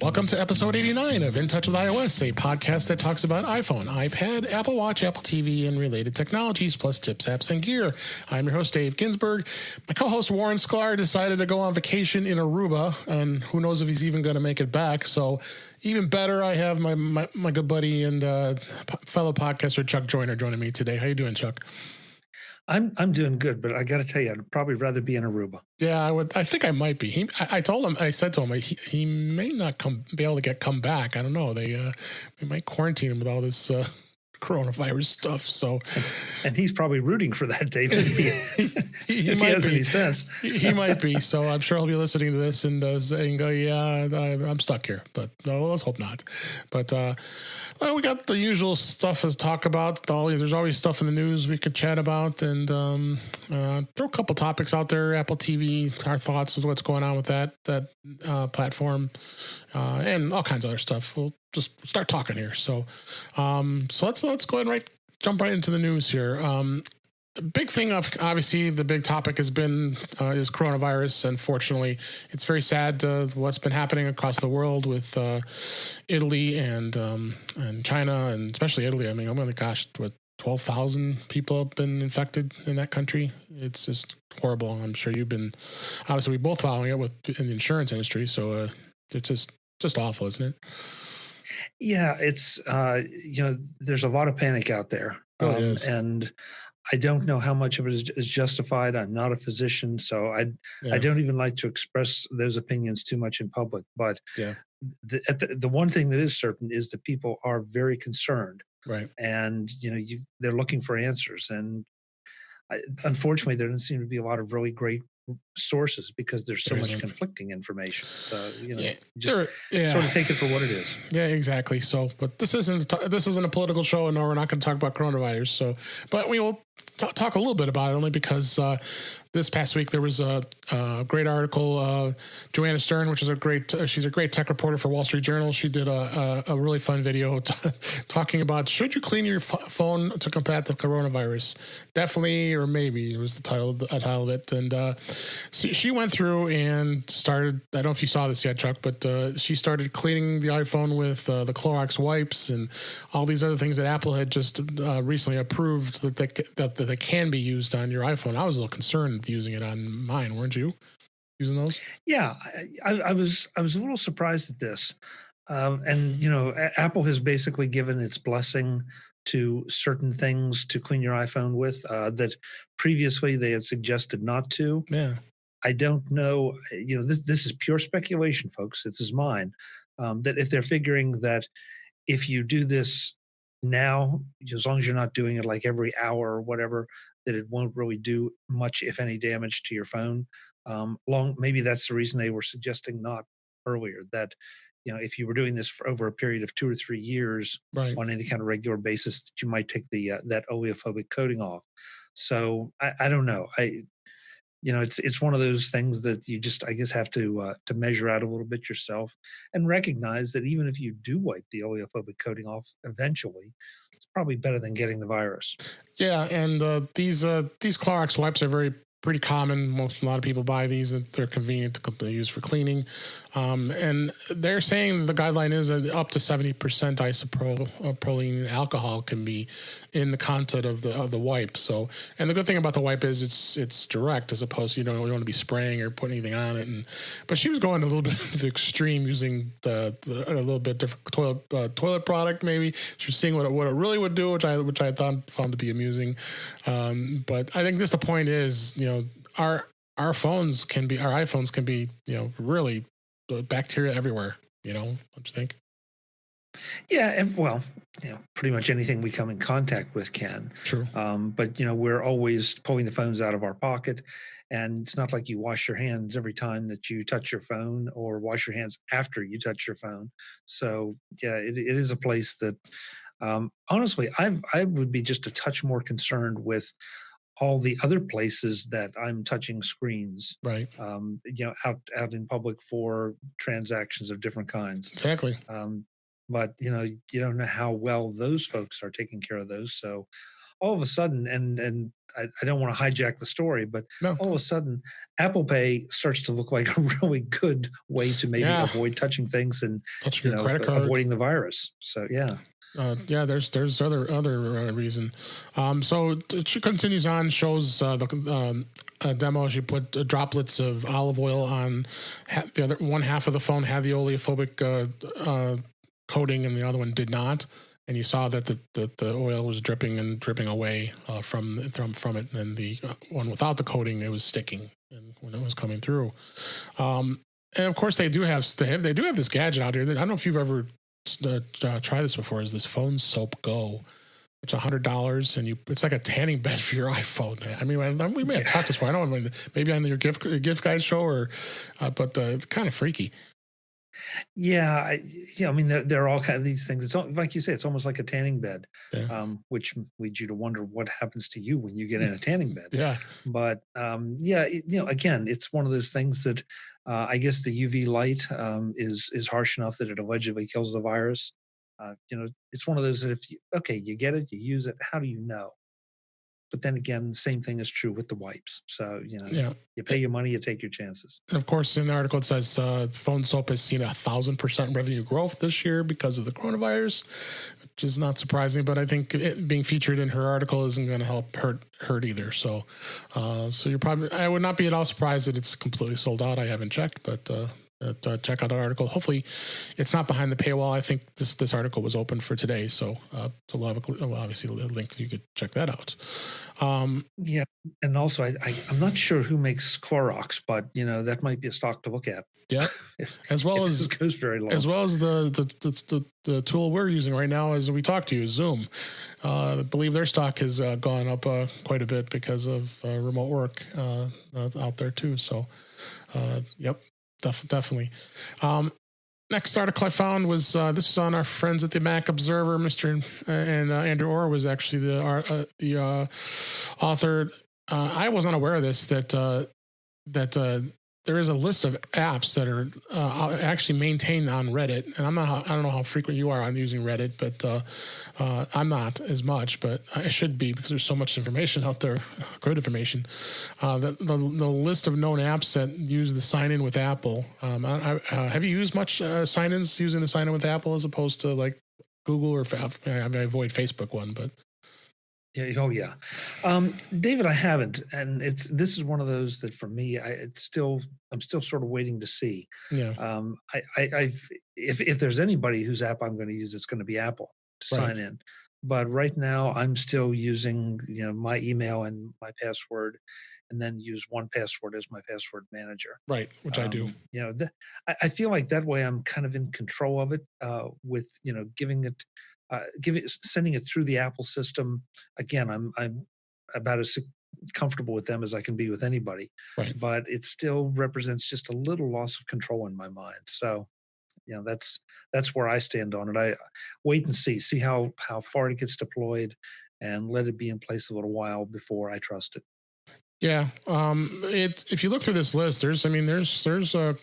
Welcome to episode 89 of In Touch with iOS, a podcast that talks about iPhone, iPad, Apple Watch, Apple TV, and related technologies, plus tips, apps, and gear. I'm your host, Dave Ginsburg. My co-host, Warren Sklar, decided to go on vacation in Aruba, and who knows if he's even going to make it back. So even better, I have my good buddy and fellow podcaster, Chuck Joyner, joining me today. How you doing, Chuck? I'm doing good, but I got to tell you, I'd probably rather be in Aruba. Yeah, I would. I think I might be. I told him. I said to him, he may not be able to come back. I don't know. They might quarantine him with all this coronavirus stuff. So, and he's probably rooting for that, David. If he has any sense, he might be. So I'm sure he'll be listening to this and go, "Yeah, I'm stuck here." But no, let's hope not. But we got the usual stuff to talk about. There's always stuff in the news we could chat about, and throw a couple topics out there. Apple TV, our thoughts of what's going on with that platform, and all kinds of other stuff. We'll just start talking here. So let's go ahead and jump right into the news here. The big thing, obviously, the big topic has been is coronavirus. Unfortunately, it's very sad what's been happening across the world with Italy and China, and especially Italy. I mean, oh my gosh, 12,000 people have been infected in that country. It's just horrible. I'm sure you've been, obviously, we both following it in the insurance industry. So it's just awful, isn't it? Yeah, it's there's a lot of panic out there, and I don't know how much of it is justified. I'm not a physician, so I don't even like to express those opinions too much in public. But the one thing that is certain is that people are very concerned, right? And they're looking for answers, and unfortunately, there doesn't seem to be a lot of really great sources because there's so much conflicting information. So sort of take it for what it is. Yeah, exactly. So, but this isn't a political show, and no, we're not going to talk about coronavirus. So, but we will talk a little bit about it only because this past week there was a great article. Joanna Stern, which is she's a great tech reporter for Wall Street Journal. She did a really fun video talking about should you clean your phone to combat the coronavirus? Definitely or maybe was the title of it. And she went through and started. I don't know if you saw this yet, Chuck, but she started cleaning the iPhone with the Clorox wipes and all these other things that Apple had just recently approved that they can be used on your iPhone. I was a little concerned using it on mine, weren't you? Using those? Yeah, I was a little surprised at this, and Apple has basically given its blessing to certain things to clean your iPhone with that previously they had suggested not to. Yeah, I don't know. This is pure speculation, folks. This is mine. That if they're figuring that if you do this now, as long as you're not doing it like every hour or whatever, that it won't really do much, if any, damage to your phone. Maybe that's the reason they were suggesting not earlier, that if you were doing this for over a period of 2 or 3 years on any kind of regular basis, that you might take that oleophobic coating off. So I don't know. It's one of those things that you just, I guess, have to measure out a little bit yourself and recognize that even if you do wipe the oleophobic coating off eventually, it's probably better than getting the virus. Yeah, and these Clorox wipes are pretty common. A lot of people buy these, and they're convenient to use for cleaning. And they're saying the guideline is that up to 70% isopropylene alcohol can be in the content of the wipe. So, and the good thing about the wipe is it's direct, as opposed to you don't want to be spraying or putting anything on it. But she was going a little bit to the extreme, using a little bit different toilet product. Maybe she was seeing what it really would do, which I found to be amusing. But I think the point is, our iPhones can be, really bacteria everywhere, don't you think? Yeah, pretty much anything we come in contact with can. True. But we're always pulling the phones out of our pocket, and it's not like you wash your hands every time that you touch your phone, or wash your hands after you touch your phone. So yeah, it is a place that, honestly, I would be just a touch more concerned with all the other places that I'm touching screens, right? Out in public for transactions of different kinds. Exactly. But you don't know how well those folks are taking care of those. So all of a sudden, and I don't want to hijack the story, but No. all of a sudden, Apple Pay starts to look like a really good way to maybe Yeah. avoid touching things and Touching your credit card. avoiding the virus. So yeah. Yeah, there's other reason. So she continues on, shows the demo. She put droplets of olive oil on the other one half of the phone had the oleophobic coating, and the other one did not. And you saw that the oil was dripping away from it, and the one without the coating, it was sticking, and when it was coming through. And of course, they do have this gadget out here. I don't know if you've ever try this before. Is this Phone Soap Go? It's $100, and it's like a tanning bed for your iPhone. I mean, we may have talked this before. I don't know, maybe on your gift guide show, but it's kind of freaky. Yeah, I mean, they're all kind of these things. It's like you say, it's almost like a tanning bed, which leads you to wonder what happens to you when you get in a tanning bed. Yeah, but again, it's one of those things that I guess the UV light is harsh enough that it allegedly kills the virus. It's one of those that if you get it, you use it. How do you know? But then again, the same thing is true with the wipes. So, you pay your money, you take your chances. And of course, in the article, it says Phone Soap has seen 1,000% revenue growth this year because of the coronavirus, which is not surprising. But I think it being featured in her article isn't going to help hurt either. So I would not be at all surprised that it's completely sold out. I haven't checked, but check out that article. Hopefully it's not behind the paywall. I think this article was open for today, so we'll have obviously a link. You could check that out. Yeah, and also I'm not sure who makes Clorox, but that might be a stock to look at. Yeah, as well as it goes very long. As well as the tool we're using right now as we talk to you, Zoom. I believe their stock has gone up quite a bit because of remote work out there too. So, yep. Definitely. Next article I found was this was on our friends at the Mac Observer. Mr. and Andrew Orr was actually the author. I was unaware of this that there is a list of apps that are actually maintained on Reddit, and I don't know how frequent you are on using Reddit, but I'm not as much, but I should be because there's so much information out there, good information. The list of known apps that use the sign-in with Apple. Have you used much sign-ins using the sign-in with Apple as opposed to like Google or I avoid Facebook one, but. Yeah. Oh, yeah. David, I haven't, and this is one of those that for me, I'm still sort of waiting to see. Yeah. If there's anybody whose app I'm going to use, it's going to be Apple to sign in. But right now, I'm still using my email and my password, and then use 1Password as my password manager. Right, which I do. I feel like that way I'm kind of in control of it. With sending it through the Apple system. Again, I'm about as comfortable with them as I can be with anybody. Right. But it still represents just a little loss of control in my mind. So, that's where I stand on it. I wait and see how far it gets deployed, and let it be in place a little while before I trust it. Yeah, if you look through this list, there's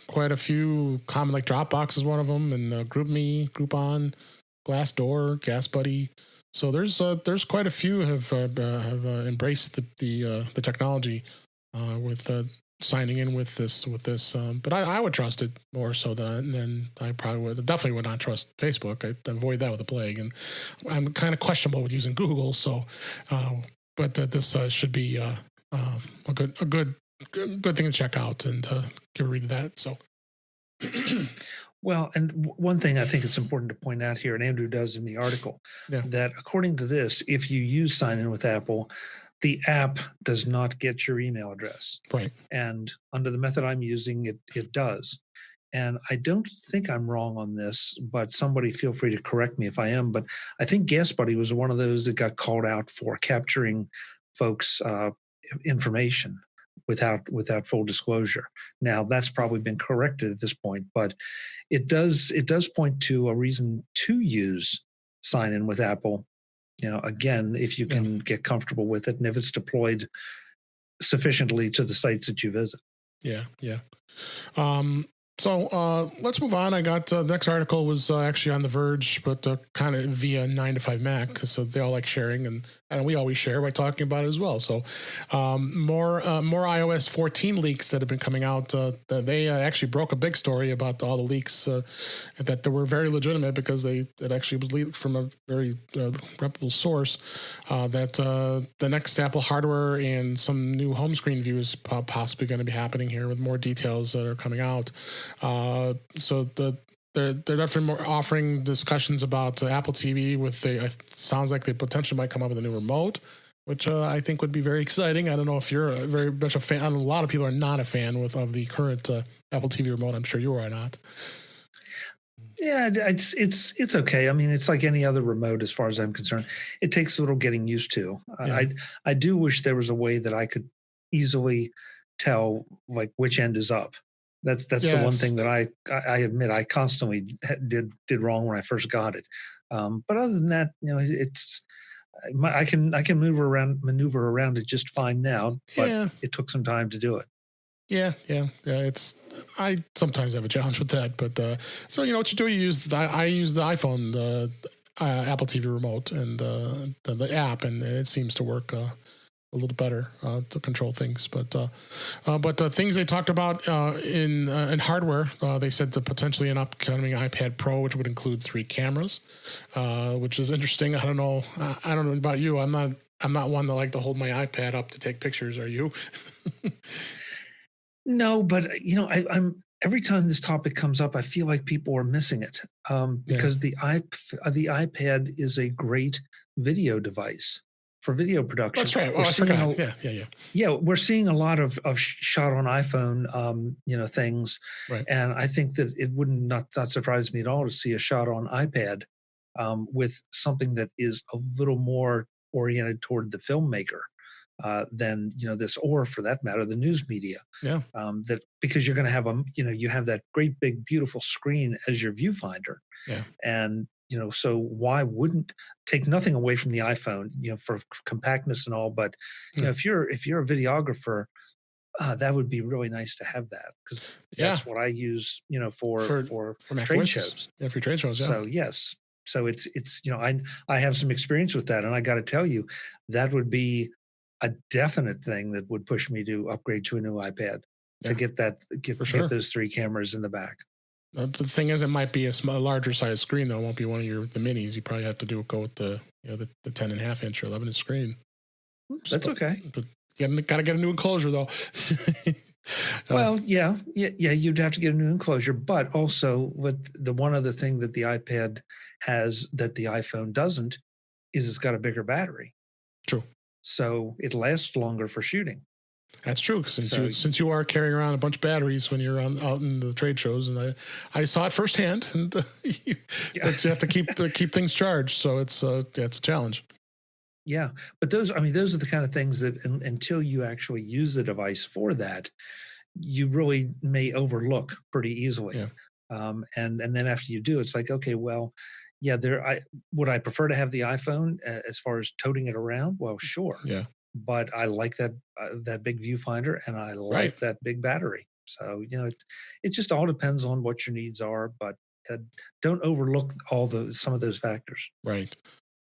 quite a few common, like Dropbox is one of them, and GroupMe, Groupon, Glassdoor, GasBuddy. So there's quite a few have embraced the technology with signing in with this. But I would trust it more so than I definitely would not trust Facebook. I avoid that with a plague, and I'm kind of questionable with using Google. So, but this should be a good thing to check out and give a read of that. So. Well, and one thing I think it's important to point out here, and Andrew does in the article, that according to this, if you use sign in with Apple, the app does not get your email address. Right. And under the method I'm using, it does. And I don't think I'm wrong on this, but somebody feel free to correct me if I am. But I think GasBuddy was one of those that got called out for capturing folks' information without full disclosure. Now that's probably been corrected at this point, but it does point to a reason to use sign in with Apple. Again, if you can get comfortable with it, and if it's deployed sufficiently to the sites that you visit. Yeah. So let's move on. I got the next article was actually on The Verge, but kind of via 9to5Mac. So they all like sharing, and we always share by talking about it as well. So more iOS 14 leaks that have been coming out. They actually broke a big story about all the leaks that they were very legitimate because it actually was leaked from a very reputable source. That the next Apple hardware and some new home screen view is possibly going to be happening here with more details that are coming out. So they're definitely more offering discussions about Apple TV with sounds like they potentially might come up with a new remote, which I think would be very exciting. I don't know if you're very much a fan. I know a lot of people are not a fan of the current Apple TV remote. I'm sure you are not. Yeah, it's okay. I mean, it's like any other remote as far as I'm concerned. It takes a little getting used to. Yeah. I do wish there was a way that I could easily tell like which end is up. That's the one thing that I admit I constantly did wrong when I first got it. But other than that, it's I can maneuver around it just fine now. But it took some time to do it. Yeah. I sometimes have a challenge with that, but so what you do, I use the iPhone, Apple TV remote, and the app, and it seems to work a little better to control things. But things they talked about in hardware, they said that potentially an upcoming iPad Pro, which would include 3 cameras, which is interesting. I don't know about you. I'm not one to like to hold my iPad up to take pictures. Are you? No, but I'm every time this topic comes up, I feel like people are missing it because the iPad is a great video device for video production. That's right. Oh, I forgot. Yeah. Yeah, we're seeing a lot of shot on iPhone, things, right. And I think that it wouldn't not surprise me at all to see a shot on iPad with something that is a little more oriented toward the filmmaker. Than this, or for that matter, the news media. Yeah. That because you're going to have you have that great big beautiful screen as your viewfinder. Yeah. And so why wouldn't take nothing away from the iPhone, for compactness and all, but if you're a videographer, that would be really nice to have that because that's what I use, for trade shows. Yeah, for trade shows. Yeah. So yes. So it's I have some experience with that, and I got to tell you, that would be a definite thing that would push me to upgrade to a new iPad to get those 3 cameras in the back. The thing is, it might be a larger size screen though. It won't be one of the minis. You probably have to go with the 10.5-inch or 11-inch screen. That's okay. But got to get a new enclosure though. Well, yeah. You'd have to get a new enclosure, but also the one other thing that the iPad has that the iPhone doesn't is it's got a bigger battery. True. So it lasts longer for shooting. That's true. Since you are carrying around a bunch of batteries when you're out in the trade shows, and I saw it firsthand, and you have to keep things charged. So it's a challenge. Yeah, but those are the kind of things that until you actually use the device for that, you really may overlook pretty easily. Yeah. And then after you do, it's like, okay, well, yeah, would I prefer to have the iPhone as far as toting it around? Well, sure. Yeah. But I like that big viewfinder, and I like that big battery. So it just all depends on what your needs are, but don't overlook some of those factors. Right.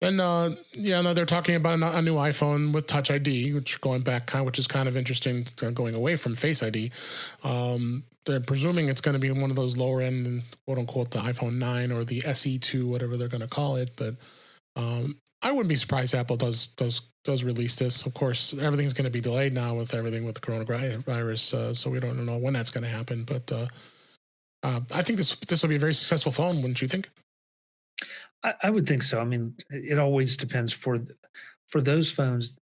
Then they're talking about a new iPhone with Touch ID, which is kind of interesting, going away from Face ID. They're presuming it's going to be one of those lower end, quote unquote, the iPhone 9 or the SE2, whatever they're going to call it. But I wouldn't be surprised Apple does release this. Of course, everything's going to be delayed now with everything with the coronavirus, so we don't know when that's going to happen. But I think this will be a very successful phone, wouldn't you think? I would think so. I mean, it always depends for those phones.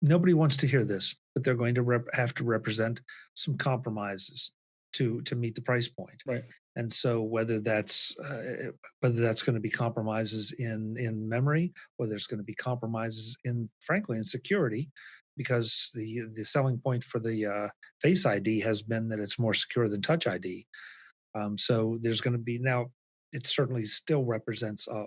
Nobody wants to hear this, but they're going to have to represent some compromises to meet the price point. Right. And so whether that's going to be compromises in memory, whether it's going to be compromises frankly in security, because the selling point for the Face ID has been that it's more secure than Touch ID. So there's going to be now. It certainly still represents a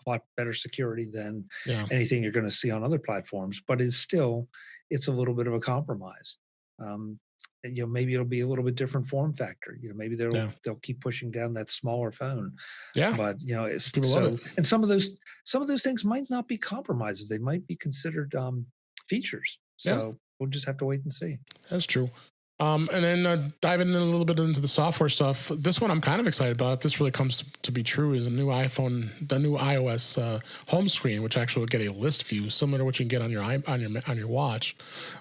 lot better security than anything you're going to see on other platforms, but it's a little bit of a compromise. maybe it'll be a little bit different form factor. Maybe Yeah. they'll keep pushing down that smaller phone. Yeah. But it's People love it. so, and some of those things might not be compromises. They might be considered features. Yeah. So we'll just have to wait and see. That's true. And then diving in a little bit into the software stuff. This one I'm kind of excited about. If this really comes to be true, is a new iPhone, the new iOS home screen, which actually will get a list view similar to what you can get on your watch.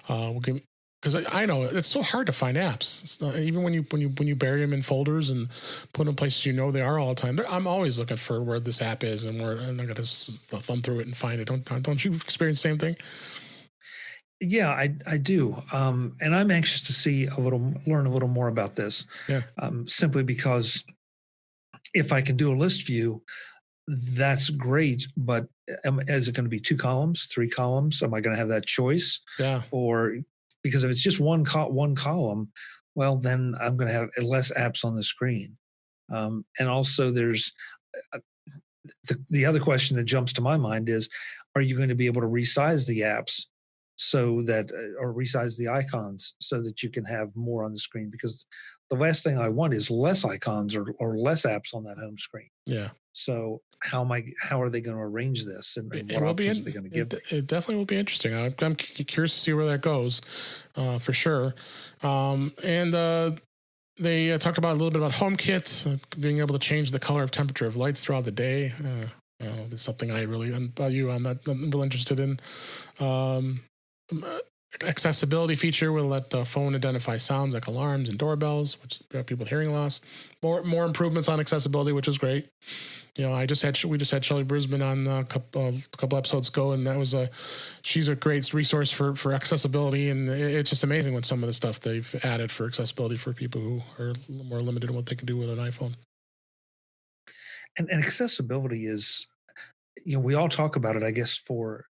Because I know it's so hard to find apps. It's not, even when you bury them in folders and put them in places they are all the time. I'm always looking for where this app is and where I'm gonna thumb through it and find it. Don't you experience the same thing? Yeah, I do. And I'm anxious to learn a little more about this. Yeah. Simply because if I can do a list view, that's great. But is it going to be 2 columns, 3 columns? Am I going to have that choice? Yeah. Or because if it's just one column, well, then I'm going to have less apps on the screen. And also, there's the other question that jumps to my mind is, are you going to be able to resize the apps so that, or resize the icons so that you can have more on the screen? Because the last thing I want is less icons or less apps on that home screen. Yeah. So how are they going to arrange this, and what options are they going to give me? It definitely will be interesting. I'm curious to see where that goes, for sure. And they talked about a little bit about HomeKit, being able to change the color of temperature of lights throughout the day. It's something I'm not real interested in. Accessibility feature will let the phone identify sounds like alarms and doorbells, which people with hearing loss. More improvements on accessibility, which is great. We just had Shelley Brisbane on a couple episodes ago, and she's a great resource for accessibility, and it's just amazing what some of the stuff they've added for accessibility for people who are a little more limited in what they can do with an iPhone. And accessibility is, we all talk about it, I guess, for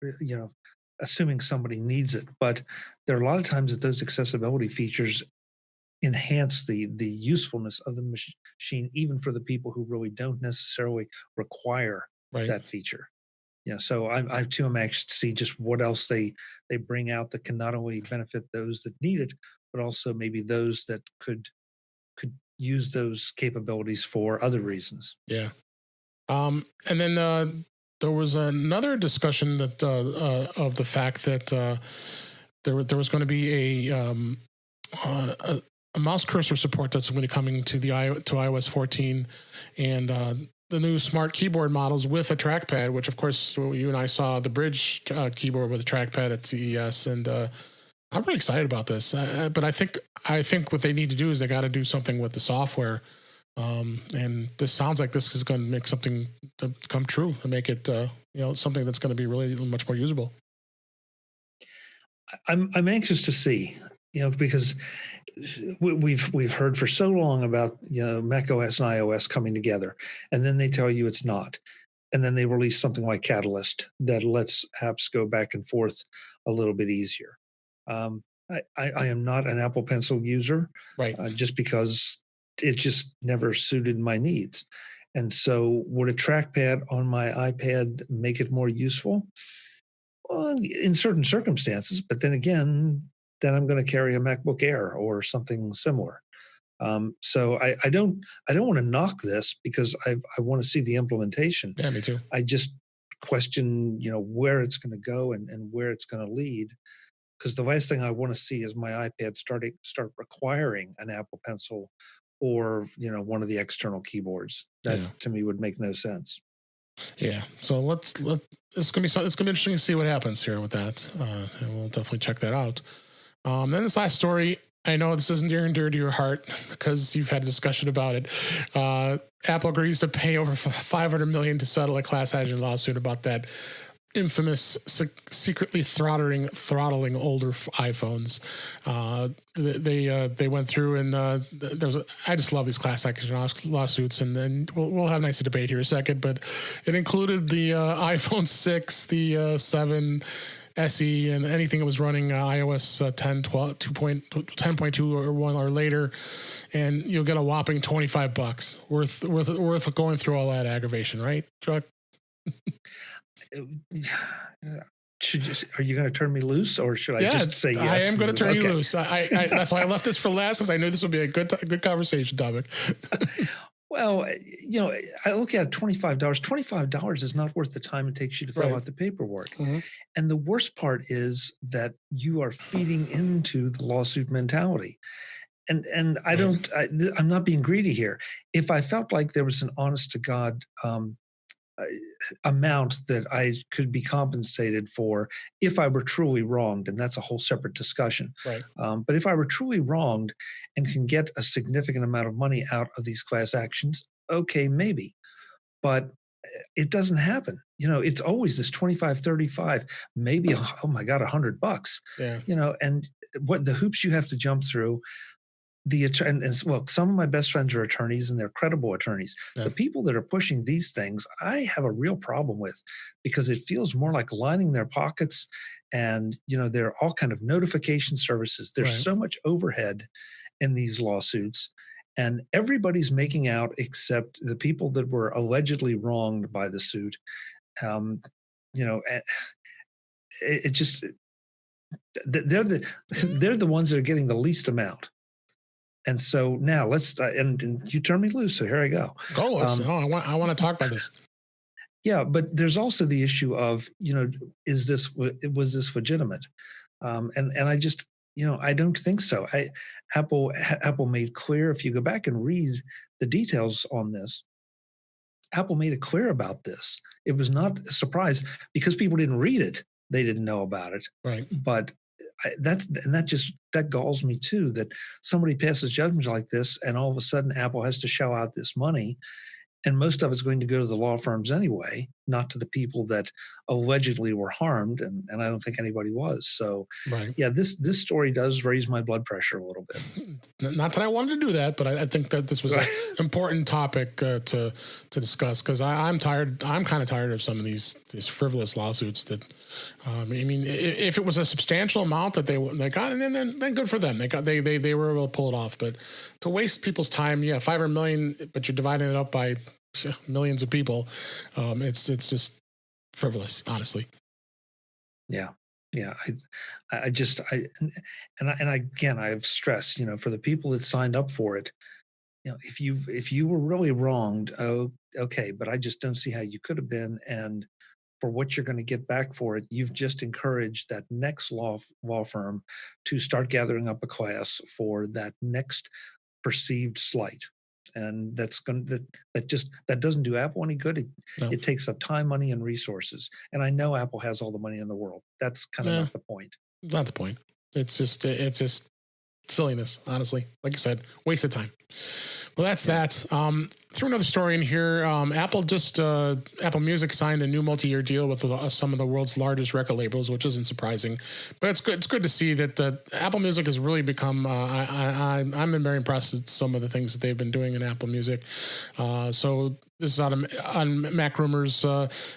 assuming somebody needs it, but there are a lot of times that those accessibility features enhance the usefulness of the machine, even for the people who really don't necessarily require that feature. So I too am anxious to see just what else they bring out that can not only benefit those that need it, but also maybe those that could use those capabilities for other reasons. Yeah. And then there was another discussion that of the fact that there was going to be a mouse cursor support that's going to be coming to iOS 14, and the new smart keyboard models with a trackpad, which of course you and I saw the Bridge keyboard with a trackpad at CES, and I'm really excited about this. But I think what they need to do is they got to do something with the software. And this sounds like this is going to make something to come true and make it, something that's going to be really much more usable. I'm anxious to see, because we've heard for so long about Mac OS and iOS coming together, and then they tell you it's not, and then they release something like Catalyst that lets apps go back and forth a little bit easier. I am not an Apple Pencil user, right? Just because it just never suited my needs. And so would a trackpad on my iPad make it more useful? Well, in certain circumstances, but then again, I'm going to carry a MacBook Air or something similar. So I don't want to knock this because I want to see the implementation. Yeah, me too. I just question, where it's going to go and where it's going to lead. Because the last thing I want to see is my iPad start requiring an Apple Pencil or one of the external keyboards. That to me would make no sense. Yeah, so it's gonna be interesting to see what happens here with that, and we'll definitely check that out. Then this last story, I know this isn't near and dear to your heart because you've had a discussion about it. Apple agrees to pay over $500 million to settle a class action lawsuit about that infamous secretly throttling older iPhones. They went through and I just love these class action lawsuits, and then we'll have a nice debate here in a second, but it included the iPhone 6, the 7 SE, and anything that was running iOS 10, 12, 10.2 or 1 or later, and you'll get a whopping $25 worth going through all that aggravation, right, Chuck? Are you going to turn me loose, or should I Yeah, just say I yes? am going to turn you Okay. loose. That's why I left this for last, because I knew this would be a good conversation topic. Well, I look at $25. $25 is not worth the time it takes you to fill Right. out the paperwork. Hmm. And the worst part is that you are feeding into the lawsuit mentality. And Right. I'm not being greedy here. If I felt like there was an honest to God uh, amount that I could be compensated for if I were truly wronged, and that's a whole separate discussion. Right. But if I were truly wronged and can get a significant amount of money out of these class actions, okay, maybe. But it doesn't happen. It's always this 25, 35, maybe, oh my God, $100, Yeah. And what the hoops you have to jump through, well, some of my best friends are attorneys and they're credible attorneys. Yeah. The people that are pushing these things, I have a real problem with, because it feels more like lining their pockets. And, there are all kind of notification services. There's Right. so much overhead in these lawsuits, and everybody's making out except the people that were allegedly wronged by the suit. Um, it, it just, they're they're the ones that are getting the least amount. And so now and you turn me loose. So here I go. Go. Um, I want to talk about this. yeah, but there's also the issue of, was this legitimate? And I just, I don't think so. Apple made clear, if you go back and read the details on this, Apple made it clear about this. It was not a surprise because people didn't read it. They didn't know about it. Right. But that galls me too, that somebody passes judgment like this and all of a sudden Apple has to shell out this money, and most of it's going to go to the law firms anyway, not to the people that allegedly were harmed, and I don't think anybody was. So Right. yeah, this story does raise my blood pressure a little bit. Not that I wanted to do that, but I think that this was an important topic to discuss, because I'm tired. I'm kind of tired of some of these frivolous lawsuits. That I mean, if it was a substantial amount that they got, and then good for them. They were able to pull it off. But to waste people's time, 500 million, but you're dividing it up by millions of people. It's just frivolous, honestly. Yeah. Yeah. And again, I have stressed, for the people that signed up for it, if you were really wronged, oh, okay, but I just don't see how you could have been. And for what you're going to get back for it, you've just encouraged that next law firm to start gathering up a class for that next perceived slight. And that doesn't do Apple any good. No. It takes up time, money, and resources. And I know Apple has all the money in the world. That's kind of not the point. Not the point. It's just silliness, honestly. Like you said, waste of time. Well, that's that. Through another story in here, Apple Music signed a new multi-year deal with some of the world's largest record labels, which isn't surprising, but it's good. It's good to see that Apple Music has really become. I'm been very impressed with some of the things that they've been doing in Apple Music. So this is on Mac Rumors.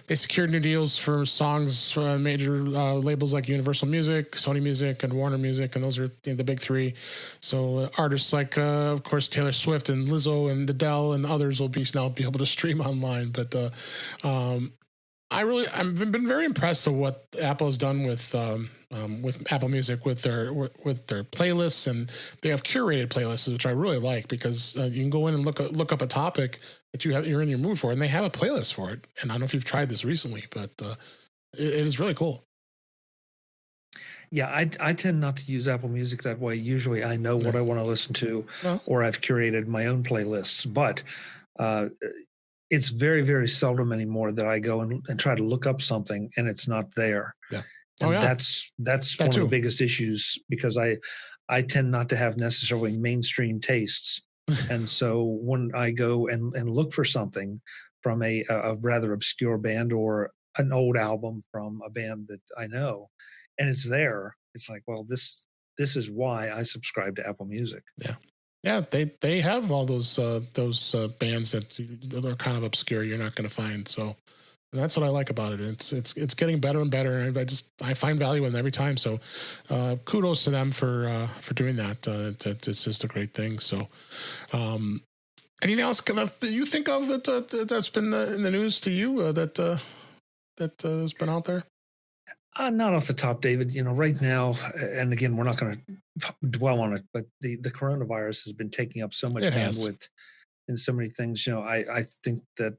They secured new deals for songs from major labels like Universal Music, Sony Music, and Warner Music, and those are the big three. So artists like, of course, Taylor Swift and Lizzo and Adele and others will now be able to stream online. But I've been very impressed with what Apple has done with Apple Music with their playlists, and they have curated playlists, which I really like, because you can go in and look up a topic that you're in your mood for, and they have a playlist for it. And I don't know if you've tried this recently, but it is really cool. Yeah, I tend not to use Apple Music that way. Usually I know what I want to listen to, or I've curated my own playlists. But it's very, very seldom anymore that I go and try to look up something and it's not there. Yeah. And that's one of the biggest issues, because I tend not to have necessarily mainstream tastes. And so when I go and look for something from a rather obscure band or an old album from a band that I know, and it's there, it's like, well, this is why I subscribe to Apple Music. Yeah. Yeah, they have all those bands that are kind of obscure, you're not going to find. So that's what I like about it. It's getting better and better, and I find value in it every time. So kudos to them for doing that. It's just a great thing. So anything else that you think of that's been in the news to you that has been out there? Not off the top, David. Right now, and again, we're not going to dwell on it, but the coronavirus has been taking up so much It has. bandwidth in so many things. I think that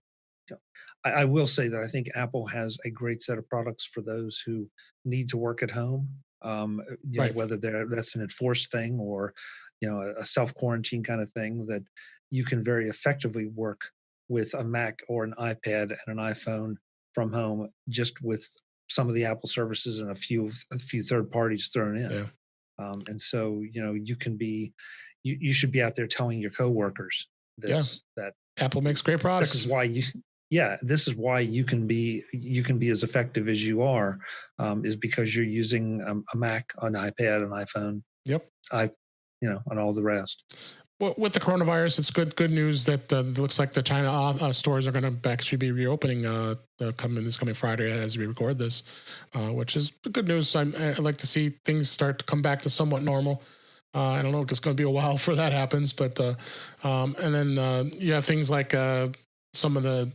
I will say that I think Apple has a great set of products for those who need to work at home. Right. Whether that's an enforced thing or a self quarantine kind of thing, that you can very effectively work with a Mac or an iPad and an iPhone from home, just with some of the Apple services and a few third parties thrown in. Yeah. And so you can be you should be out there telling your coworkers Yeah. this that Apple makes great this is products. why this is why you can be as effective as you are, is because you're using a Mac, an iPad, an iPhone, Yep. and all the rest. Well, with the coronavirus, it's good news that it looks like the China stores are going to actually be reopening this coming Friday as we record this, which is good news. I'd like to see things start to come back to somewhat normal. I don't know, it's going to be a while before that happens, but and then you have things like some of the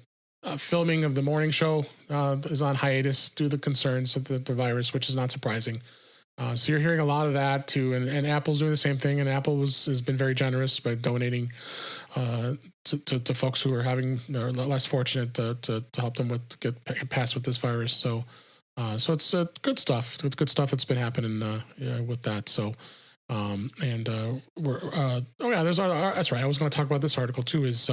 filming of the morning show is on hiatus due to the concerns of the virus, which is not surprising. So you're hearing a lot of that too, and Apple's doing the same thing. And Apple has been very generous by donating to folks who are less fortunate to help them get past with this virus. So it's good stuff. It's good stuff that's been happening with that. So. That's right. I was going to talk about this article too. Is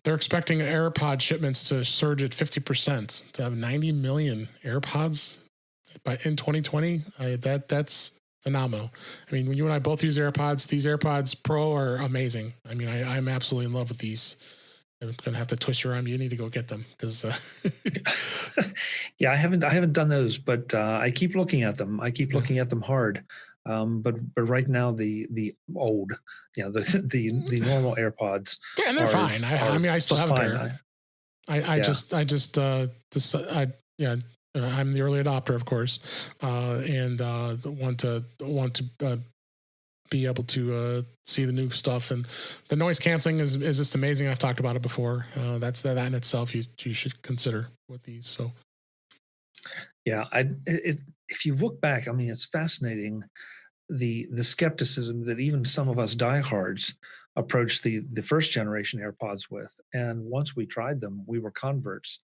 they're expecting AirPod shipments to surge at 50%, to have 90 million AirPods in 2020. That's phenomenal. I mean, when you and I both use AirPods, these AirPods Pro are amazing. I mean, I'm absolutely in love with these. I'm going to have to twist your arm. You need to go get them because. Yeah, I haven't done those, but I keep looking at them. I keep looking at them hard. But right now the old, the normal AirPods. Yeah, and they're fine. I mean, I still have a pair. I'm the early adopter, of course, and want to be able to see the new stuff, and the noise canceling is just amazing. I've talked about it before. That in itself you should consider with these. So, yeah, if you look back, I mean, it's fascinating the skepticism that even some of us diehards approached the first generation AirPods with, and once we tried them, we were converts.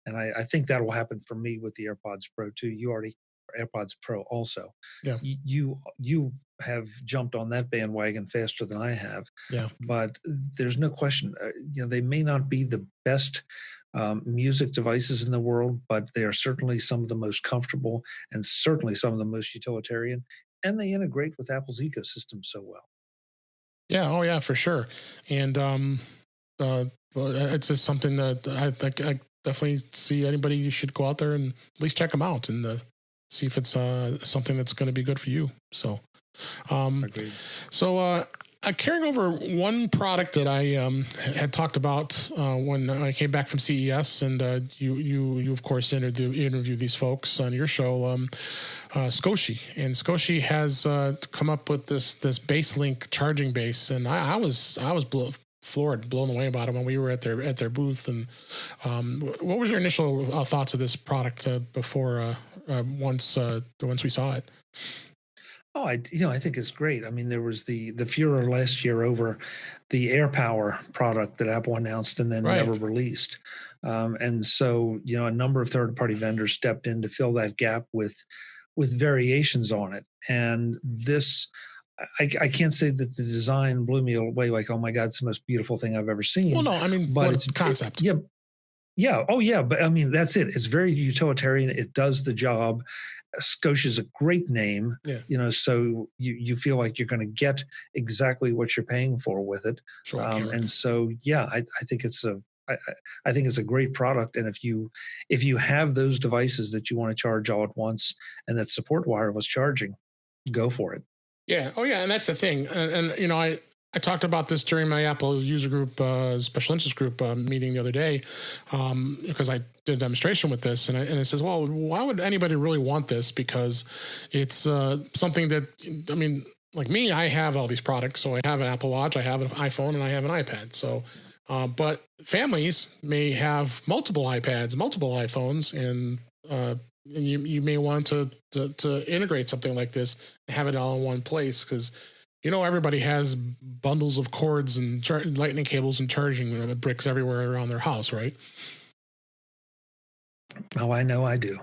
And I think that will happen for me with the AirPods Pro too. AirPods Pro also. Yeah. You have jumped on that bandwagon faster than I have. Yeah. But there's no question. They may not be the best music devices in the world, but they are certainly some of the most comfortable and certainly some of the most utilitarian. And they integrate with Apple's ecosystem so well. Yeah. Oh, yeah, for sure. And it's just something that I think I definitely see anybody. You should go out there and at least check them out and see if it's something that's going to be good for you. So, Agreed. So carrying over one product that I had talked about when I came back from CES, and you of course interviewed these folks on your show, Scoshi, and Scoshi has come up with this BaseLink charging base, and I was blown away about it when we were at their booth. And what was your initial thoughts of this product before once we saw it? Oh, I think it's great. I mean, there was the furor last year over the AirPower product that Apple announced and then never released. And so, a number of third-party vendors stepped in to fill that gap with variations on it. And this, I can't say that the design blew me away like, oh my God, it's the most beautiful thing I've ever seen. Well, no, I mean, but it's concept. Yeah. Oh, yeah. But I mean, that's it. It's very utilitarian. It does the job. Scotia is a great name, so you feel like you're going to get exactly what you're paying for with it. Sure, and so, yeah, I think it's a great product. And if you have those devices that you want to charge all at once and that support wireless charging, go for it. Yeah. Oh, yeah. And that's the thing. And I talked about this during my Apple user group, special interest group meeting the other day, because I did a demonstration with this, and it says, well, why would anybody really want this? Because it's something that, I mean, like me, I have all these products. So I have an Apple Watch, I have an iPhone, and I have an iPad. So, but families may have multiple iPads, multiple iPhones, and and you may want to integrate something like this and have it all in one place, because everybody has bundles of cords and lightning cables and charging bricks everywhere around their house, right? Oh, I know I do.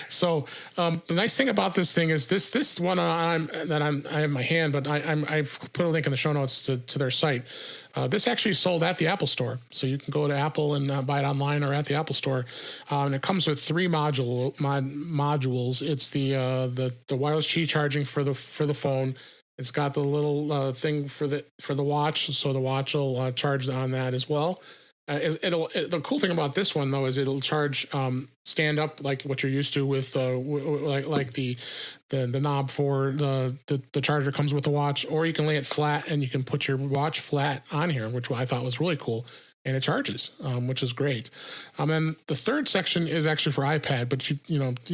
So the nice thing about this thing is this one I have in my hand, but I've put a link in the show notes to their site. This actually sold at the Apple Store, so you can go to Apple and buy it online or at the Apple Store. And it comes with three modules. It's the wireless Qi charging for the phone. It's got the little thing for the watch, so the watch will charge on that as well. The cool thing about this one though is it'll charge stand up like what you're used to with like the knob for the charger comes with the watch, or you can lay it flat and you can put your watch flat on here, which I thought was really cool. And it charges, which is great. And the third section is actually for iPad, but you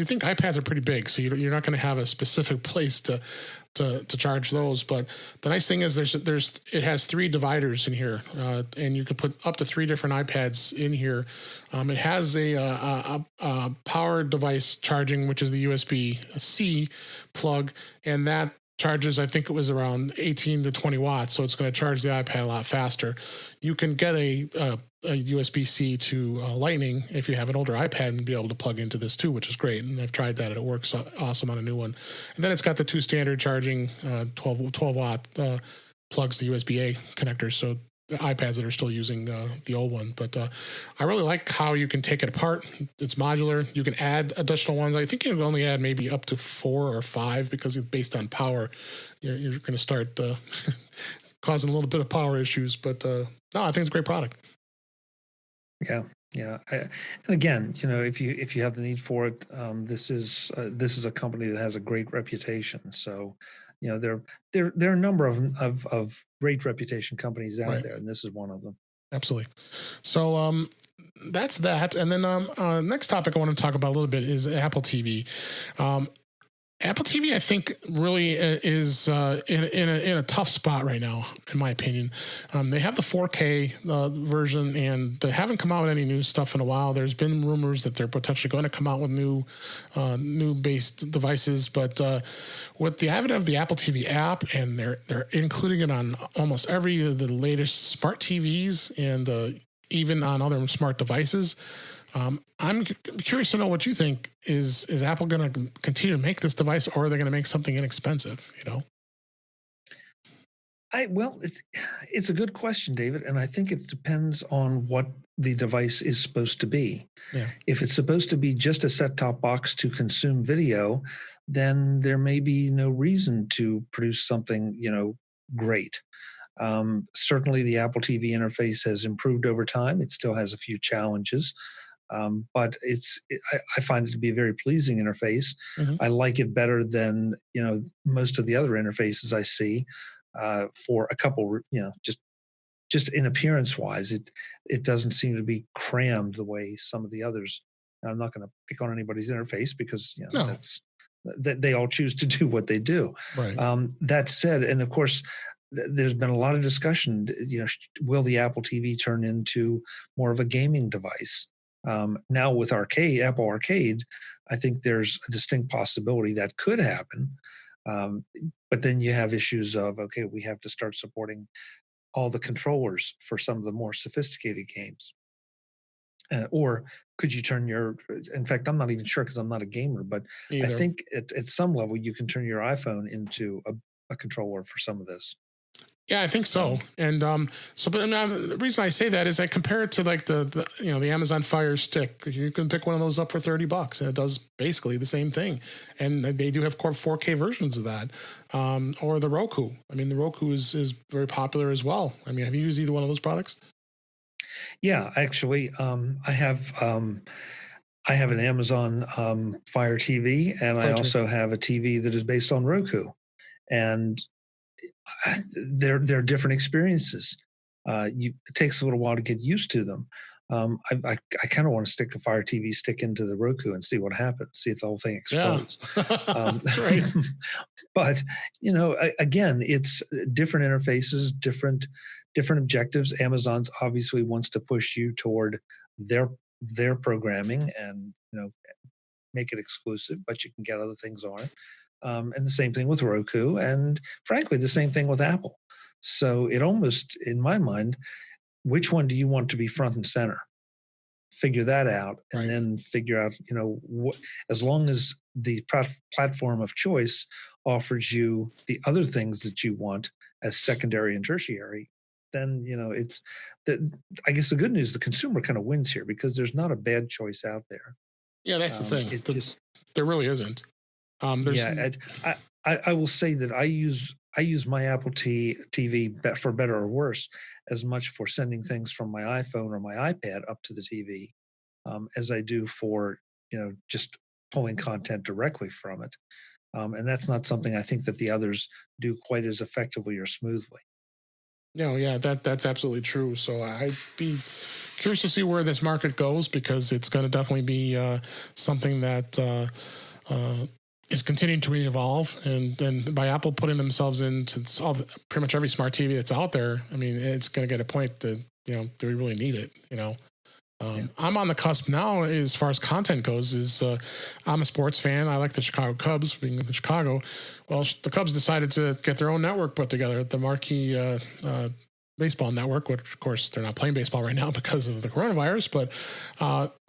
think iPads are pretty big, so you're not going to have a specific place to charge those. But the nice thing is it has three dividers in here, and you can put up to three different iPads in here. It has a power device charging, which is the USB-C plug, and that charges, I think it was around 18 to 20 watts, so it's going to charge the iPad a lot faster. You can get a USB-C to Lightning if you have an older iPad and be able to plug into this too, which is great. And I've tried that; it works awesome on a new one. And then it's got the two standard charging 12 watt plugs to USB-A connectors, so the iPads that are still using the old one. But I really like how you can take it apart. It's modular. You can add additional ones. I think you can only add maybe up to 4 or 5 because it's based on power. You're going to start causing a little bit of power issues. But no, I think it's a great product. Yeah. Yeah, and again, if you have the need for it, this is a company that has a great reputation. So, there are a number of great reputation companies out there, and this is one of them. Absolutely. So that's that, and then next topic I want to talk about a little bit is Apple TV. Apple TV, I think, really is in a tough spot right now, in my opinion. They have the 4K version, and they haven't come out with any new stuff in a while. There's been rumors that they're potentially going to come out with new based devices, but with the advent of the Apple TV app, and they're including it on almost every of the latest smart TVs and even on other smart devices. I'm curious to know what you think. Is Apple going to continue to make this device, or are they going to make something inexpensive? Well, it's a good question, David, and I think it depends on what the device is supposed to be. Yeah. If it's supposed to be just a set-top box to consume video, then there may be no reason to produce something, great. Certainly, the Apple TV interface has improved over time. It still has a few challenges. But I find it to be a very pleasing interface. Mm-hmm. I like it better than most of the other interfaces I see. For a couple, just in appearance wise, it doesn't seem to be crammed the way some of the others. And I'm not going to pick on anybody's interface because No. they all choose to do what they do. Right. That said, and of course, there's been a lot of discussion. Will the Apple TV turn into more of a gaming device? Now with Apple Arcade, I think there's a distinct possibility that could happen. But then you have issues of, okay, we have to start supporting all the controllers for some of the more sophisticated games. Or could you turn in fact, I'm not even sure because I'm not a gamer, but Either. I think at some level you can turn your iPhone into a controller for some of this. Yeah, I think so. And but the reason I say that is I compare it to like the Amazon Fire Stick. You can pick one of those up for $30, and it does basically the same thing. And they do have 4K versions of that, or the Roku. I mean, the Roku is very popular as well. I mean, have you used either one of those products? Yeah, actually, I have an Amazon Fire TV, and I also have a TV that is based on Roku, and they're different experiences. It takes a little while to get used to them. I kind of want to stick a Fire TV stick into the Roku and see what happens. See if the whole thing explodes. Yeah. That's right. But again, it's different interfaces, different objectives. Amazon's obviously wants to push you toward their programming, and make it exclusive, but you can get other things on it. And the same thing with Roku, and frankly, the same thing with Apple. So it almost, in my mind, which one do you want to be front and center? Figure that out, and Right. then figure out, as long as the platform of choice offers you the other things that you want as secondary and tertiary, then it's the. I guess the good news, the consumer kind of wins here because there's not a bad choice out there. Yeah, that's the thing. It just There really isn't. There's Yeah, I will say that I use my Apple TV for better or worse as much for sending things from my iPhone or my iPad up to the TV as I do for just pulling content directly from it, and that's not something I think that the others do quite as effectively or smoothly. No, yeah, that's absolutely true. So I'd be curious to see where this market goes because it's going to definitely be something that is continuing to evolve. And by Apple putting themselves into pretty much every smart TV that's out there, I mean, it's going to get a point that do we really need it? I'm on the cusp now as far as content goes. I'm a sports fan. I like the Chicago Cubs, being in Chicago. Well, the Cubs decided to get their own network put together, the marquee baseball network, which of course they're not playing baseball right now because of the coronavirus. But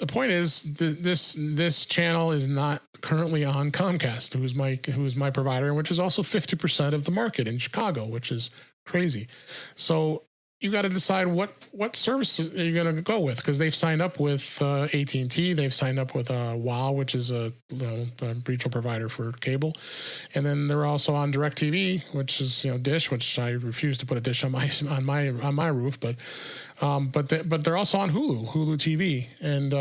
the point is, this channel is not currently on Comcast, who's my provider, which is also 50% of the market in Chicago, which is crazy. So you got to decide what service are you going to go with, because they've signed up with AT&T, they've signed up with WOW, which is a regional provider for cable, and then they're also on DirecTV, which is Dish, which I refuse to put a dish on my roof, but they're also on Hulu TV, and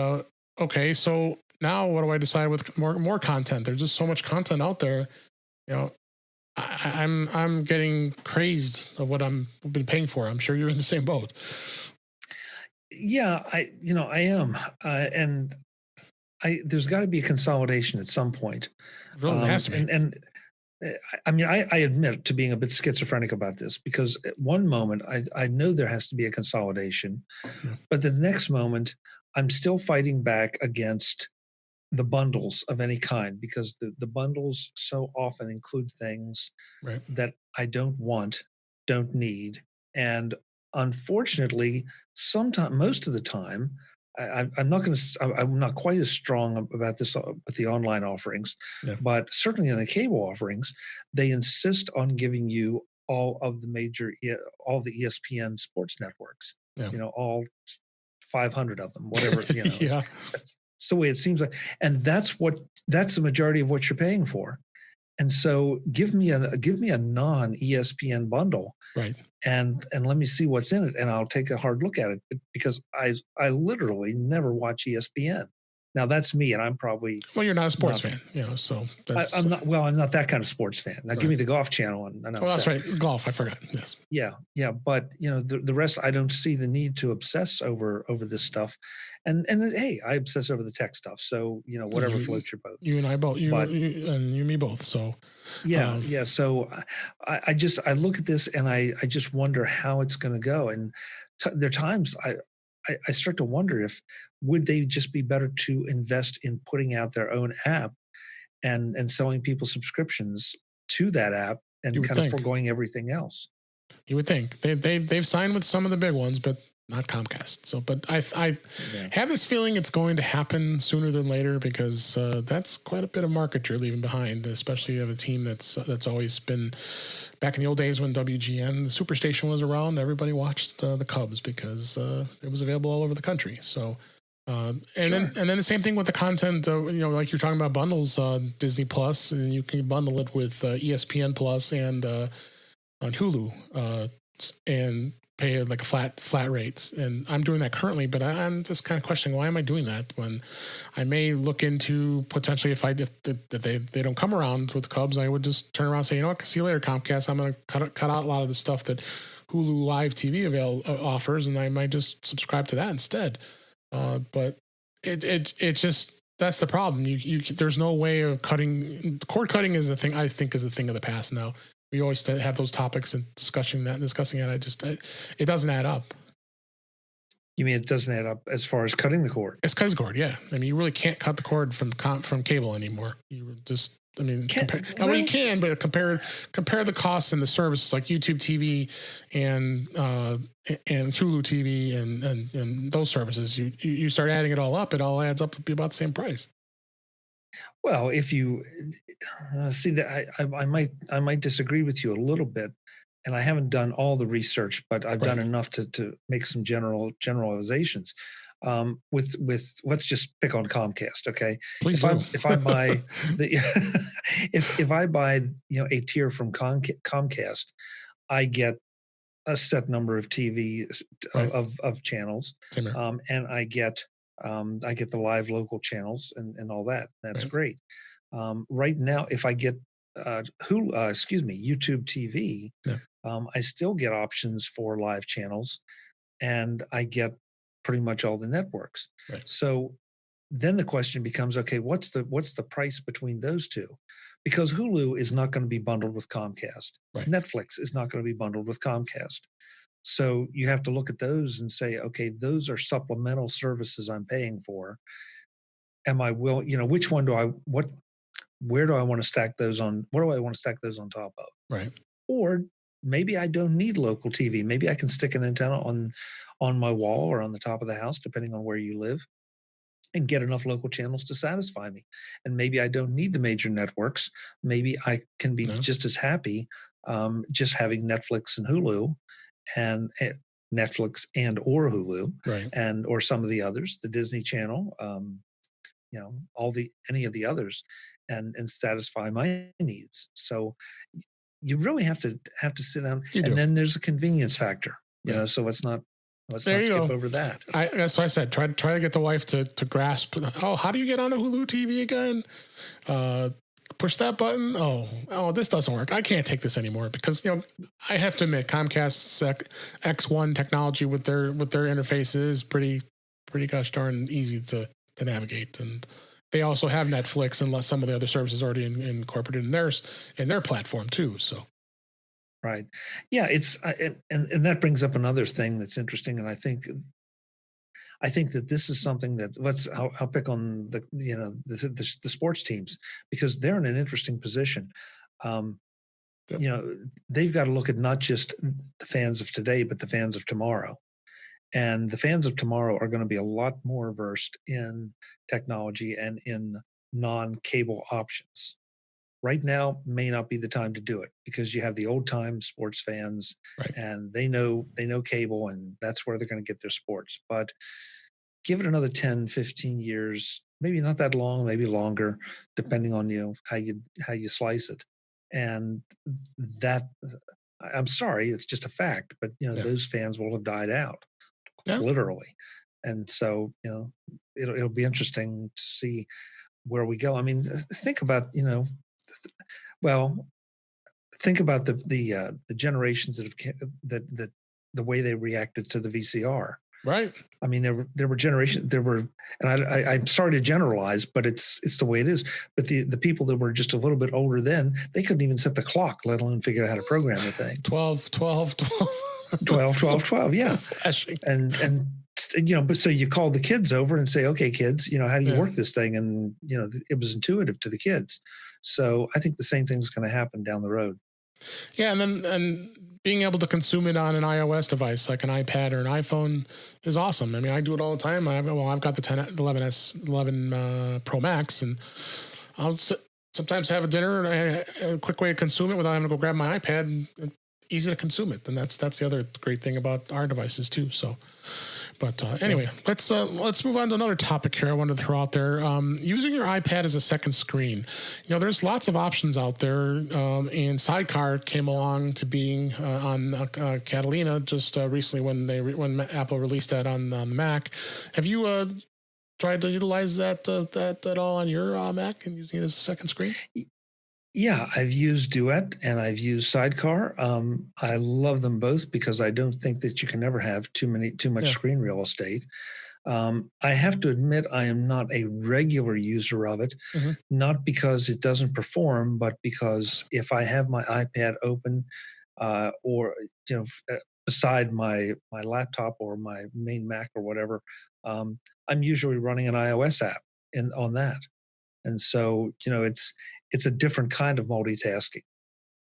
okay, so now what do I decide with more content? There's just so much content out there, I'm getting crazed of what I've been paying for. I'm sure you're in the same boat. Yeah, I am, and there's got to be a consolidation at some point. It really has to be. I mean, I admit to being a bit schizophrenic about this because at one moment I know there has to be a consolidation, but the next moment I'm still fighting back against the bundles of any kind because the bundles so often include things Right. that I don't want, don't need, and unfortunately, sometimes most of the time, I'm not going to. I'm not quite as strong about this with the online offerings, but certainly in the cable offerings, they insist on giving you all of the all the ESPN sports networks. All 500 of them, whatever. Yeah. It's the way it seems like, and that's the majority of what you're paying for. And so give me a non ESPN bundle, right? And let me see what's in it, and I'll take a hard look at it because I literally never watch ESPN. Now that's me, and I'm probably you're not a sports fan, So I'm not. Well, I'm not that kind of sports fan. Now give me the golf channel, and I'm that's right, golf. I forgot. Yes. Yeah, but the rest, I don't see the need to obsess over this stuff, and hey, I obsess over the tech stuff. So whatever floats your boat. You and I both. You and me both. So yeah. So I look at this and I just wonder how it's going to go, and there are times I start to wonder if would they just be better to invest in putting out their own app and selling people subscriptions to that app and kind of foregoing everything else. You would think they've signed with some of the big ones, but not Comcast. So, but I have this feeling it's going to happen sooner than later because that's quite a bit of market you're leaving behind, especially of a team that's always been. Back in the old days when WGN, the Superstation, was around, everybody watched the Cubs because it was available all over the country. So, then the same thing with the content. Like you're talking about bundles, Disney Plus, and you can bundle it with ESPN Plus and on Hulu, and pay like a flat rate. And I'm doing that currently, but I'm just kind of questioning why am I doing that when I may look into potentially if they don't come around with the Cubs, I would just turn around and say, what, see you later, Comcast. I'm going to cut out a lot of the stuff that Hulu Live TV offers, and I might just subscribe to that instead. But it just, that's the problem. There's no way of cutting. Cord cutting is a thing, I think, is a thing of the past now. We always have those topics and discussing it. It doesn't add up. You mean it doesn't add up as far as cutting the cord? It's cutting cord, yeah. I mean, you really can't cut the cord from cable anymore. You just, I mean, well, you can, but compare the costs and the services like YouTube TV and Hulu TV and those services. You start adding it all up, it all adds up to be about the same price. Well, if you see that, I might disagree with you a little bit, and I haven't done all the research, but I've done enough to make some generalizations. With let's just pick on Comcast, okay? Please if I buy the if I buy a tier from Comcast, I get a set number of TV of channels, and I get the live local channels and all that. That's great. Right now, if I get YouTube TV, I still get options for live channels, and I get pretty much all the networks. So then the question becomes, okay, what's the price between those two? Because Hulu is not going to be bundled with Comcast. Netflix is not going to be bundled with Comcast. So you have to look at those and say, okay, those are supplemental services I'm paying for. Am I which one where do I want to stack those on? What do I want to stack those on top of? Right. Or maybe I don't need local TV. Maybe I can stick an antenna on my wall or on the top of the house, depending on where you live, and get enough local channels to satisfy me. And maybe I don't need the major networks. Maybe I can be just as happy just having Netflix and Hulu, and Netflix and or Hulu, and or some of the others, the Disney Channel, any of the others, and satisfy my needs. So you really have to sit down, and then there's a convenience factor, so let's not skip over that. That's what I said. Try to get the wife to grasp. Oh, how do you get onto Hulu TV again? Push that button. Oh, this doesn't work. I can't take this anymore because I have to admit Comcast's X1 technology with their interface is pretty gosh darn easy to navigate, and they also have Netflix and some of the other services already incorporated in their platform too. So. Right. Yeah, it's and that brings up another thing that's interesting, and I think that this is something that I'll pick on the sports teams, because they're in an interesting position. They've got to look at not just the fans of today, but the fans of tomorrow. And the fans of tomorrow are going to be a lot more versed in technology and in non-cable options. Right now may not be the time to do it, because you have the old time sports fans, and they know cable, and that's where they're going to get their sports. But give it another 10, 15 years, maybe not that long, maybe longer, depending on how you slice it. And that, I'm sorry, it's just a fact, but those fans will have died out, literally. And so it'll be interesting to see where we go. I mean, think about think about the generations that the way they reacted to the VCR. Right. I mean, there were generations. And I'm sorry to generalize, but it's the way it is. But the people that were just a little bit older then, they couldn't even set the clock, let alone figure out how to program the thing. 12. 12. Yeah. And but so you call the kids over and say, okay, kids, how do you work this thing? And it was intuitive to the kids. So I think the same thing is going to happen down the road. Yeah, and being able to consume it on an iOS device like an iPad or an iPhone is awesome. I mean, I do it all the time. I've got the 11 Pro Max, and I'll sometimes have a dinner and a quick way to consume it without having to go grab my iPad. And easy to consume it, and that's the other great thing about our devices too. So. But anyway, let's move on to another topic here I wanted to throw out there. Using your iPad as a second screen. There's lots of options out there, and Sidecar came along to being on Catalina just recently when Apple released that on the Mac. Have you tried to utilize that at all on your Mac and using it as a second screen? Yeah, I've used Duet and I've used Sidecar. I love them both because I don't think that you can ever have too much screen real estate. I have to admit I am not a regular user of it, not because it doesn't perform, but because if I have my iPad open, or beside my laptop or my main Mac or whatever, I'm usually running an iOS app on that. And so, it's a different kind of multitasking.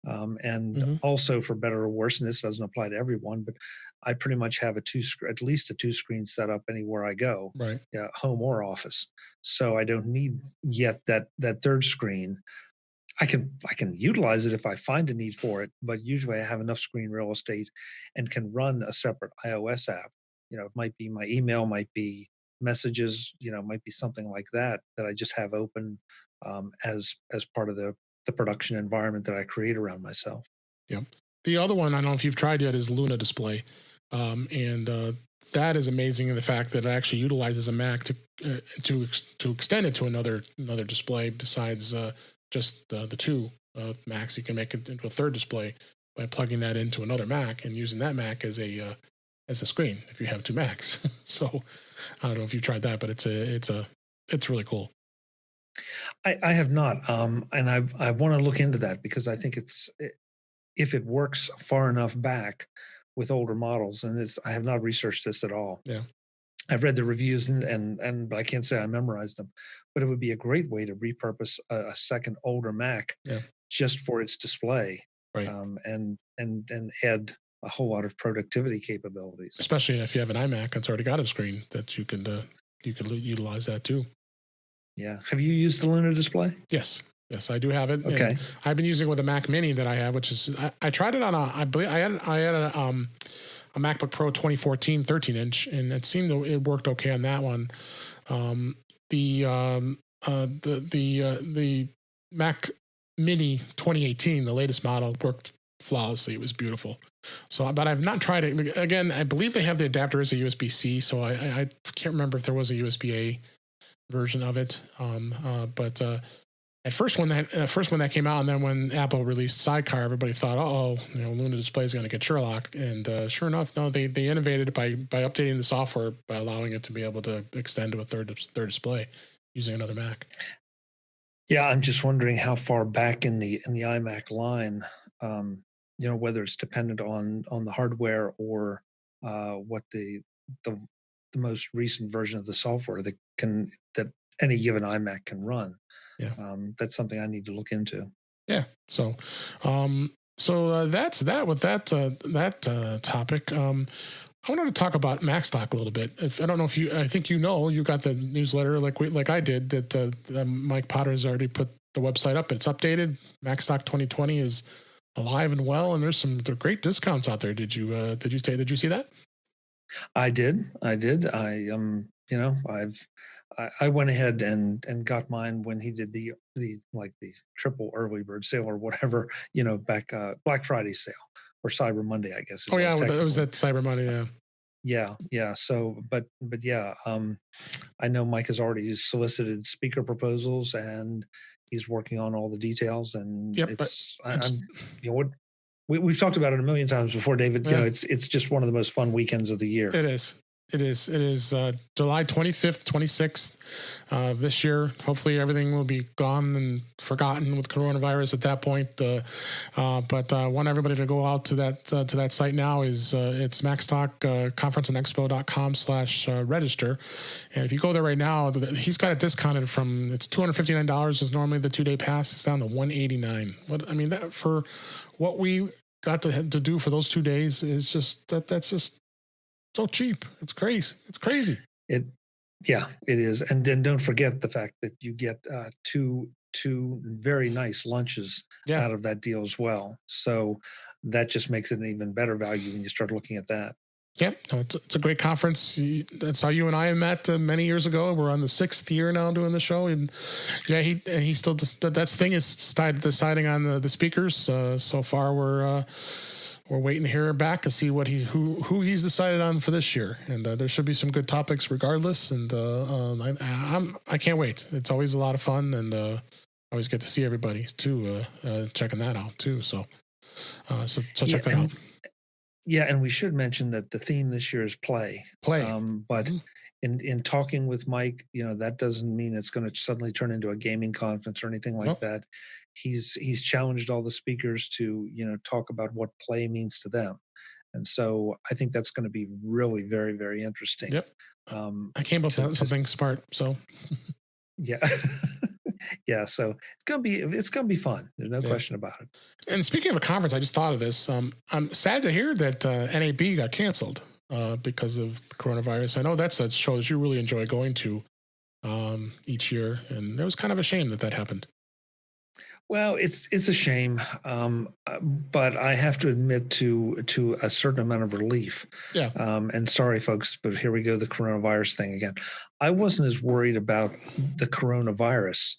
And Hmm. also, for better or worse, and this doesn't apply to everyone, but I pretty much have at least a two screen setup anywhere I go, Right. yeah, home or office. So I don't need yet that third screen. I can utilize it if I find a need for it, but usually I have enough screen real estate and can run a separate iOS app. It might be my email, might be messages, might be something like that that I just have open, as part of the production environment that I create around myself. Yep. The other one, I don't know if you've tried yet, is Luna Display, and that is amazing in the fact that it actually utilizes a Mac to extend it to another display besides just the two Macs. You can make it into a third display by plugging that into another Mac and using that Mac as a screen if you have two Macs. So I don't know if you've tried that, but it's really cool. I have not, and I want to look into that because I think if it works far enough back with older models, and this I have not researched this at all. Yeah. I've read the reviews and but I can't say I memorized them. But it would be a great way to repurpose a second older Mac Yeah. just for its display, Right. and add a whole lot of productivity capabilities. Especially if you have an iMac that's already got a screen that you could utilize that too. Yeah. Have you used the Luna display? Yes. Yes, I do have it, and Okay. I've been using it with a Mac Mini that I have, which is I tried it on I believe I had a MacBook Pro 2014 13-inch, and it worked okay on that one. Um, the Mac Mini 2018, the latest model, worked flawlessly. It was beautiful. So, but I've not tried it again. I believe they have the adapter as a USB C, so I can't remember if there was a USB A version of it. But at first when that came out, and then when Apple released Sidecar, everybody thought, oh, Luna Display is going to get Sherlock, and sure enough, no, they innovated by updating the software by allowing it to be able to extend to a third display using another Mac. Yeah, I'm just wondering how far back in the iMac line, whether it's dependent on the hardware or what the the most recent version of the software that any given iMac can run. Yeah, That's something I need to look into. yeah. So that's that with that topic. I wanted to talk about Macstock a little bit. I don't know if I think you got the newsletter like I did that Mike Potter has already put the website up. It's updated. Macstock 2020 is alive and well, and there's some great discounts out there. Did you see that? I did. I did. I went ahead and got mine when he did the triple early bird sale or whatever, back Black Friday sale or Cyber Monday, I guess it Oh was yeah, it was technically. that Cyber Monday. Yeah. Yeah, yeah. So, but yeah, I know Mike has already solicited speaker proposals and he's working on all the details. And Yep. But I just, I'm, what we've talked about it a million times before, David. yeah. It's just one of the most fun weekends of the year. It is. It is. It is July 25th, 26th this year. Hopefully, everything will be gone and forgotten with coronavirus at that point. But I want everybody to go out to that site now. It's Macstock conferenceandexpo.com/register. And if you go there right now, he's got it discounted from it's $259 is normally the 2-day pass. It's down to $189. That for what we got to do for those 2 days is just that's just so cheap. It's crazy. It's crazy. Yeah, it is. And then don't forget the fact that you get two very nice lunches Yeah. out of that deal as well. So that just makes it an even better value when you start looking at that. Yep. No, it's a great conference. That's how you and I met many years ago. We're on the 6th year now doing the show, and yeah, he still that's thing is deciding on the speakers. So far, we're waiting to hear back to see who he's decided on for this year, and there should be some good topics regardless. And I can't wait. It's always a lot of fun, and I always get to see everybody too. Checking that out too. So check that out. Yeah, and we should mention that the theme this year is play. Play. But in talking with Mike, that doesn't mean it's going to suddenly turn into a gaming conference or anything like that. He's challenged all the speakers to talk about what play means to them, And so I think that's going to be really very, very interesting. Yep. I came up with something smart. So yeah. Yeah. So it's gonna be fun. There's no question about it. And speaking of a conference, I just thought of this. I'm sad to hear that NAB got canceled because of the coronavirus. I know that's a show that you really enjoy going to each year, and it was kind of a shame that happened. Well, it's a shame, but I have to admit to a certain amount of relief. Yeah. And sorry, folks, but here we go, the coronavirus thing again. I wasn't as worried about the coronavirus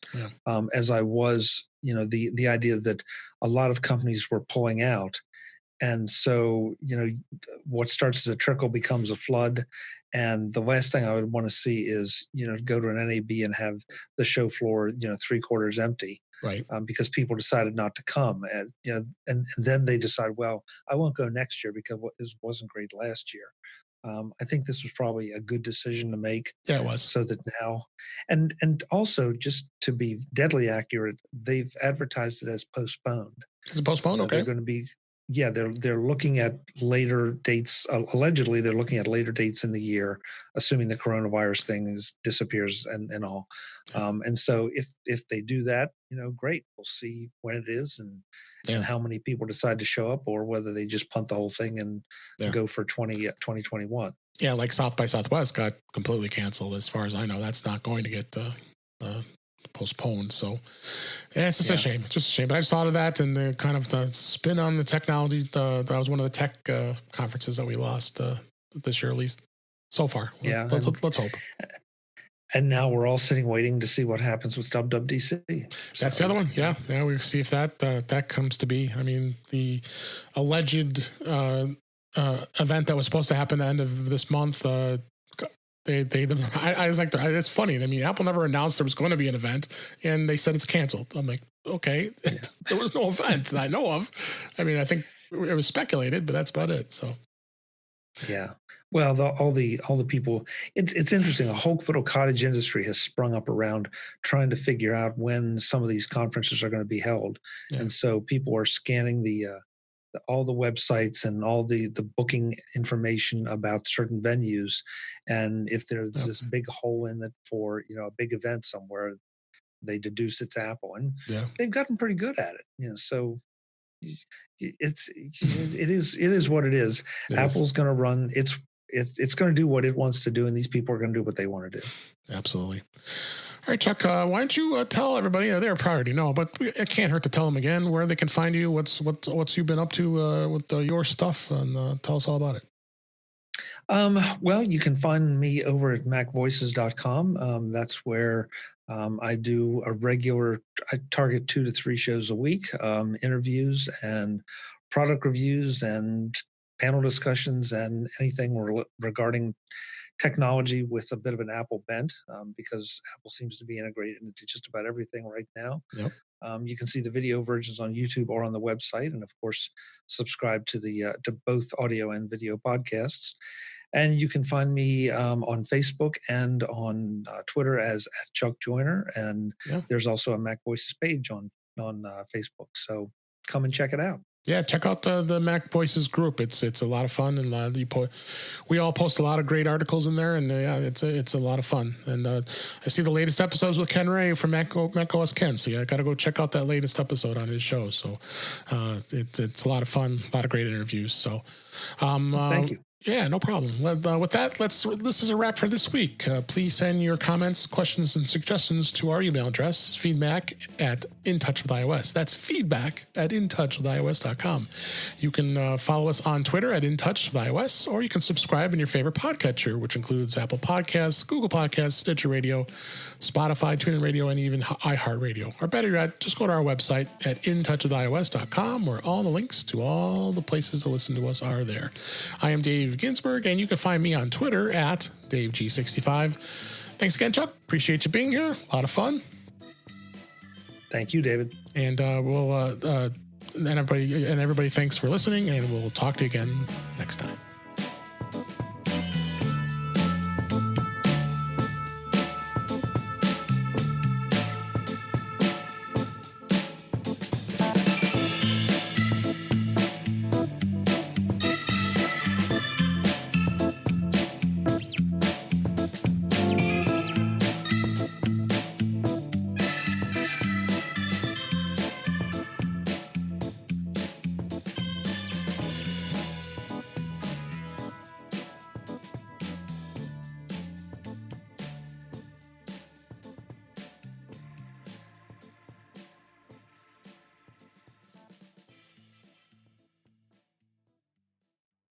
as I was, the idea that a lot of companies were pulling out. And so, what starts as a trickle becomes a flood. And the last thing I would want to see is, go to an NAB and have the show floor, 3/4 empty. Right. Because people decided not to come, and then they decide, well, I won't go next year because this wasn't great last year. I think this was probably a good decision to make. Yeah, it was. So that now, and also just to be deadly accurate, they've advertised it as postponed. Is it postponed? Okay. They're going to be. Yeah, they're looking at later dates. Allegedly, they're looking at later dates in the year, assuming the coronavirus thing disappears and all. And so if they do that, great. We'll see when it is and how many people decide to show up, or whether they just punt the whole thing and go for 2021. Yeah, like South by Southwest got completely canceled. As far as I know, that's not going to get postponed. So it's just a shame. It's just a shame. But I just thought of that, and the kind of the spin on the technology. That was one of the tech conferences that we lost this year, at least so far. Yeah. Let's hope. And now we're all sitting waiting to see what happens with WWDC. That's the other one. Yeah. We see if that comes to be. I mean, the alleged event that was supposed to happen at the end of this month. I was like, it's funny. I mean, Apple never announced there was going to be an event, and they said it's canceled. I'm like, okay, there was no event that I know of. I mean, I think it was speculated, but that's about it. So, yeah. Well, all the people. It's interesting. A whole little cottage industry has sprung up around trying to figure out when some of these conferences are going to be held, and so people are scanning all the websites and all the booking information about certain venues. And if there's this big hole in it for, a big event somewhere, they deduce it's Apple, and they've gotten pretty good at it. So it is what it is. Apple's going to run it's going to do what it wants to do, and these people are going to do what they want to do. Absolutely. All right, Chuck, why don't you tell everybody, they're probably already know, but it can't hurt to tell them again where they can find you, what's you've been up to with your stuff, and tell us all about it. Well, you can find me over at macvoices.com. That's where I do I target 2 to 3 shows a week, interviews and product reviews and panel discussions and anything regarding technology with a bit of an Apple bent, because Apple seems to be integrated into just about everything right now. Yep. You can see the video versions on YouTube or on the website, and of course, subscribe to to both audio and video podcasts. And you can find me on Facebook and on Twitter as @Chuck Joyner, and there's also a Mac Voices page on Facebook. So come and check it out. Yeah, check out the Mac Voices group. It's a lot of fun, and we all post a lot of great articles in there, and it's a lot of fun. And I see the latest episodes with Ken Ray from Mac OS Ken. So I got to go check out that latest episode on his show. So it's a lot of fun, a lot of great interviews. So thank you. Yeah, no problem. With that, this is a wrap for this week. Please send your comments, questions, and suggestions to our email address, feedback@intouchwithios. That's feedback@intouchwithios.com. You can follow us on Twitter @intouchwithios, or you can subscribe in your favorite podcatcher, which includes Apple Podcasts, Google Podcasts, Stitcher Radio, Spotify, TuneIn Radio, and even iHeartRadio. Or better yet, just go to our website at intouchwithios.com, where all the links to all the places to listen to us are there. I am Dave Ginsburg, and you can find me on Twitter @DaveG65. Thanks again, Chuck. Appreciate you being here. A lot of fun. Thank you, David. And everybody, thanks for listening, and we'll talk to you again next time.